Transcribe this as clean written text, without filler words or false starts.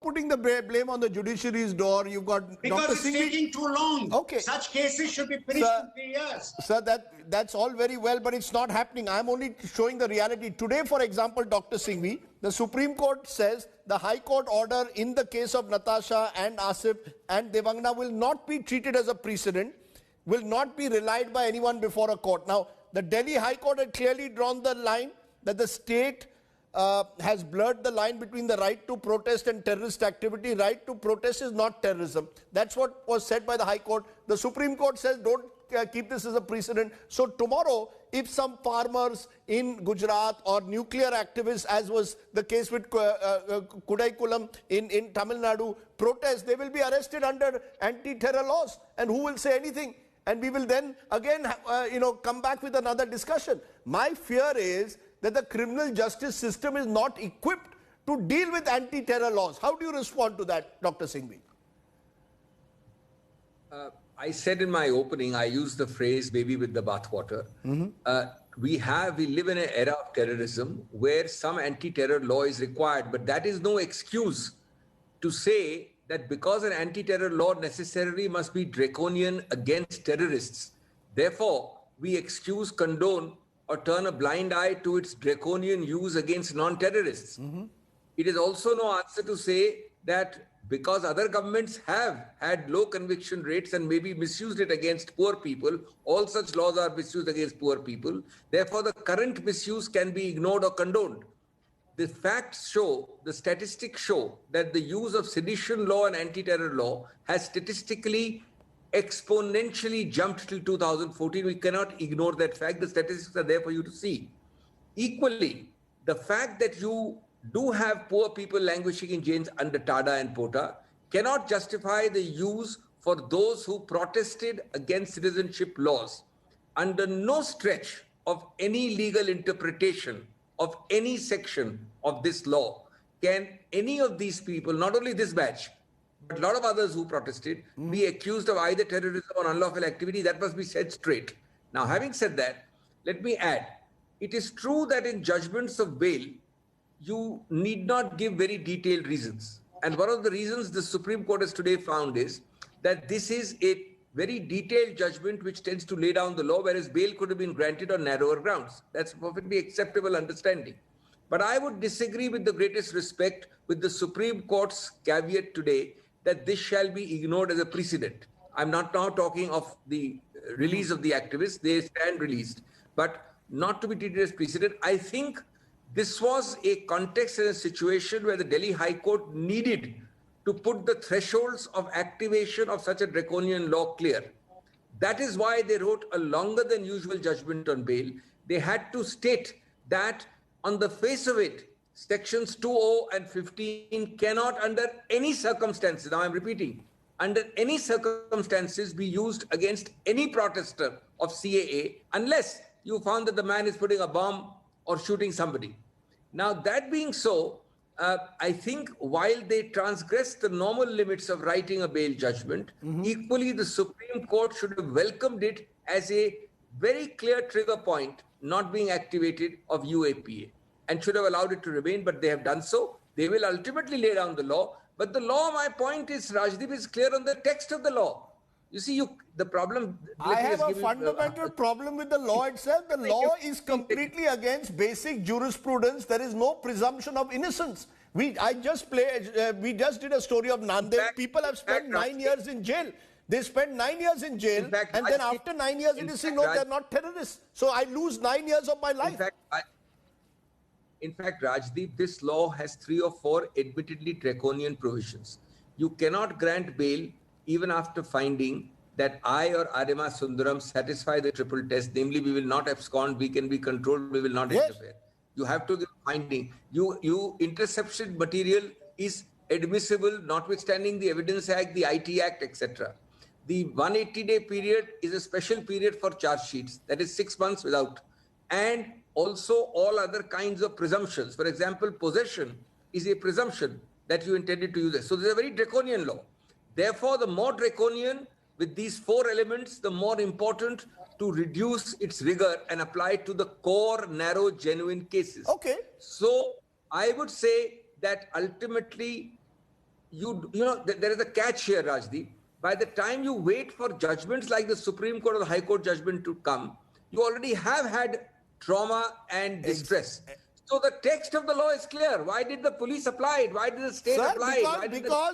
putting the blame on the judiciary's door. You've got because Dr. it's Singhvi. taking too long. Okay. Such cases should be finished in 3 years. Sir, that's all very well, but it's not happening. I'm only showing the reality. Today, for example, Dr. Singhvi, the Supreme Court says the High Court order in the case of Natasha and Asif and Devangna will not be treated as a precedent, will not be relied by anyone before a court. Now, the Delhi High Court had clearly drawn the line that the state has blurred the line between the right to protest and terrorist activity. Right to protest is not terrorism. That's what was said by the High Court. The Supreme Court says don't keep this as a precedent. So tomorrow, if some farmers in Gujarat or nuclear activists, as was the case with Kudaikulam in Tamil Nadu, protest, they will be arrested under anti-terror laws. And who will say anything? And we will then again, come back with another discussion. My fear is that the criminal justice system is not equipped to deal with anti-terror laws. How do you respond to that, Dr. Singhvi? I said in my opening, I used the phrase baby with the bathwater. We live in an era of terrorism where some anti-terror law is required, but that is no excuse to say that because an anti-terror law necessarily must be draconian against terrorists, therefore we excuse, condone, or turn a blind eye to its draconian use against non-terrorists. It is also no answer to say that because other governments have had low conviction rates and maybe misused it against poor people, all such laws are misused against poor people. Therefore, the current misuse can be ignored or condoned. The facts show, the statistics show that the use of sedition law and anti-terror law has statistically exponentially jumped till 2014. We cannot ignore that fact. The statistics are there for you to see. Equally, the fact that you do have poor people languishing in jails under Tada and Pota cannot justify the use for those who protested against citizenship laws. Under no stretch of any legal interpretation of any section of this law can any of these people, not only this batch, but a lot of others who protested, be accused of either terrorism or unlawful activity. That must be said straight. Now, having said that, let me add, it is true that in judgments of bail, you need not give very detailed reasons. And one of the reasons the Supreme Court has today found is that this is a very detailed judgment which tends to lay down the law, whereas bail could have been granted on narrower grounds. That's a perfectly acceptable understanding. But I would disagree with the greatest respect with the Supreme Court's caveat today that this shall be ignored as a precedent. I'm not now talking of the release of the activists. They stand released, but not to be treated as precedent. I think this was a context and a situation where the Delhi High Court needed to put the thresholds of activation of such a draconian law clear. That is why they wrote a longer than usual judgment on bail. They had to state that on the face of it, Sections 2.0 and 15 cannot under any circumstances, now I'm repeating, under any circumstances be used against any protester of CAA unless you found that the man is putting a bomb or shooting somebody. Now, that being so, I think while they transgress the normal limits of writing a bail judgment, equally the Supreme Court should have welcomed it as a very clear trigger point not being activated of UAPA and should have allowed it to remain, but they have done so. They will ultimately lay down the law. But the law, my point is, Rajdeep, is clear on the text of the law. You see, the problem... I have a fundamental problem with the law itself. The law is completely against basic jurisprudence. There is no presumption of innocence. We just did a story of Nanded. People have spent 9 years in jail. They spent 9 years in jail, and then after 9 years, it is saying, no, they're not terrorists. So I lose 9 years of my life. In fact, Rajdeep, this law has 3 or 4 admittedly draconian provisions. You cannot grant bail even after finding that I or Arima Sundaram satisfy the triple test, namely we will not abscond, we can be controlled, we will not interfere. You have to give finding. Interception material is admissible, notwithstanding the Evidence Act, the IT Act, etc. The 180-day period is a special period for charge sheets, that is 6 months without. And also all other kinds of presumptions. For example, possession is a presumption that you intended to use it. So this is a very draconian law. Therefore, the more draconian with these 4 elements, the more important to reduce its rigor and apply it to the core, narrow, genuine cases. Okay. So I would say that ultimately there is a catch here, Rajdeep. By the time you wait for judgments like the Supreme Court or the High Court judgment to come, you already have had trauma and distress. So the text of the law is clear. Why did the police apply it? Why did the state Sir, apply it? Why did because